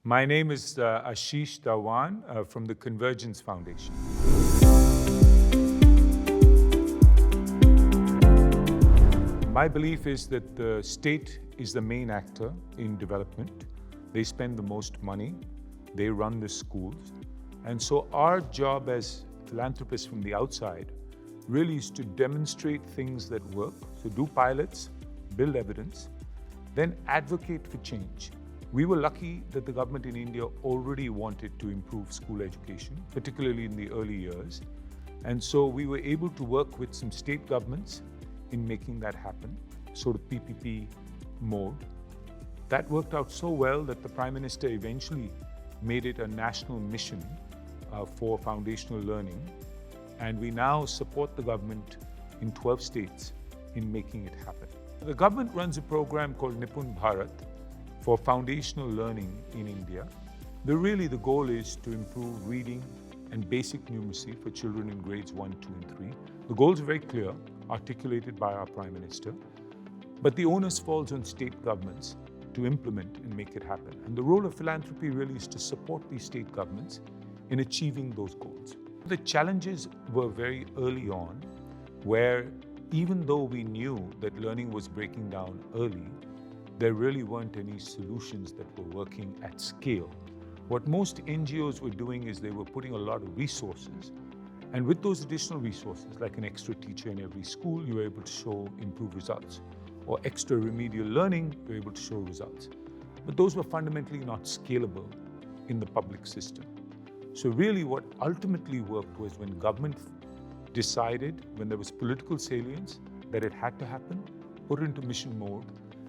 My name is Ashish Dhawan from the Convergence Foundation. My belief is that the state is the main actor in development. They spend the most money, they run the schools. And so our job as philanthropists from the outside really is to demonstrate things that work. So do pilots, build evidence, then advocate for change. We were lucky that the government in India already wanted to improve school education, particularly in the early years. And so we were able to work with some state governments in making that happen, sort of PPP mode. That worked out so well that the Prime Minister eventually made it a national mission for foundational learning. And we now support the government in 12 states in making it happen. The government runs a program called NIPUN Bharat for foundational learning in India. The goal is to improve reading and basic numeracy for children in grades 1, 2, and 3. The goals are very clear, articulated by our Prime Minister, but the onus falls on state governments to implement and make it happen. And the role of philanthropy really is to support these state governments in achieving those goals. The challenges were very early on, where even though we knew that learning was breaking down early, there really weren't any solutions that were working at scale. What most NGOs were doing is they were putting a lot of resources, and with those additional resources, like an extra teacher in every school, you were able to show improved results, or extra remedial learning, you were able to show results. But those were fundamentally not scalable in the public system. So really what ultimately worked was when government decided, when there was political salience, that it had to happen, put it into mission mode,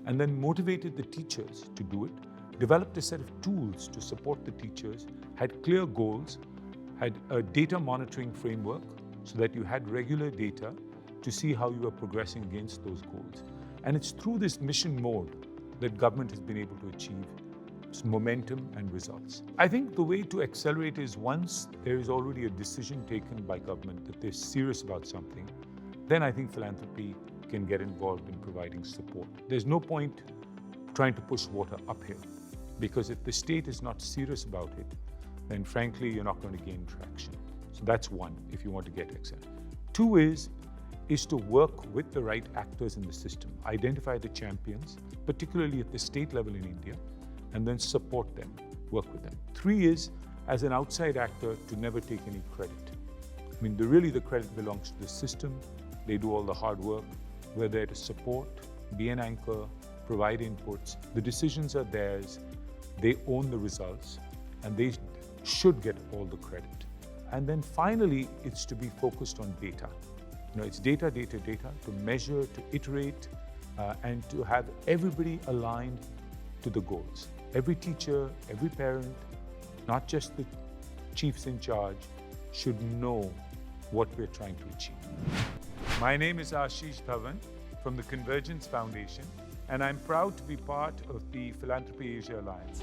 and then motivated the teachers to do it, developed a set of tools to support the teachers, had clear goals, had a data monitoring framework so that you had regular data to see how you were progressing against those goals. And it's through this mission mode that government has been able to achieve momentum and results. I think the way to accelerate is once there is already a decision taken by government that they're serious about something, then I think philanthropy can get involved in providing support. There's no point trying to push water uphill, because if the state is not serious about it, then frankly, you're not going to gain traction. So that's one, if you want to get accelerated. Two is to work with the right actors in the system, identify the champions, particularly at the state level in India, and then support them, work with them. Three is, as an outside actor, to never take any credit. I mean, the credit belongs to the system. They do all the hard work. We're there to support, be an anchor, provide inputs. The decisions are theirs. They own the results, and they should get all the credit. And then finally, it's to be focused on data. It's data, data, data, to measure, to iterate, and to have everybody aligned to the goals. Every teacher, every parent, not just the chiefs in charge, should know what we're trying to achieve. My name is Ashish Dhawan from the Convergence Foundation, and I'm proud to be part of the Philanthropy Asia Alliance.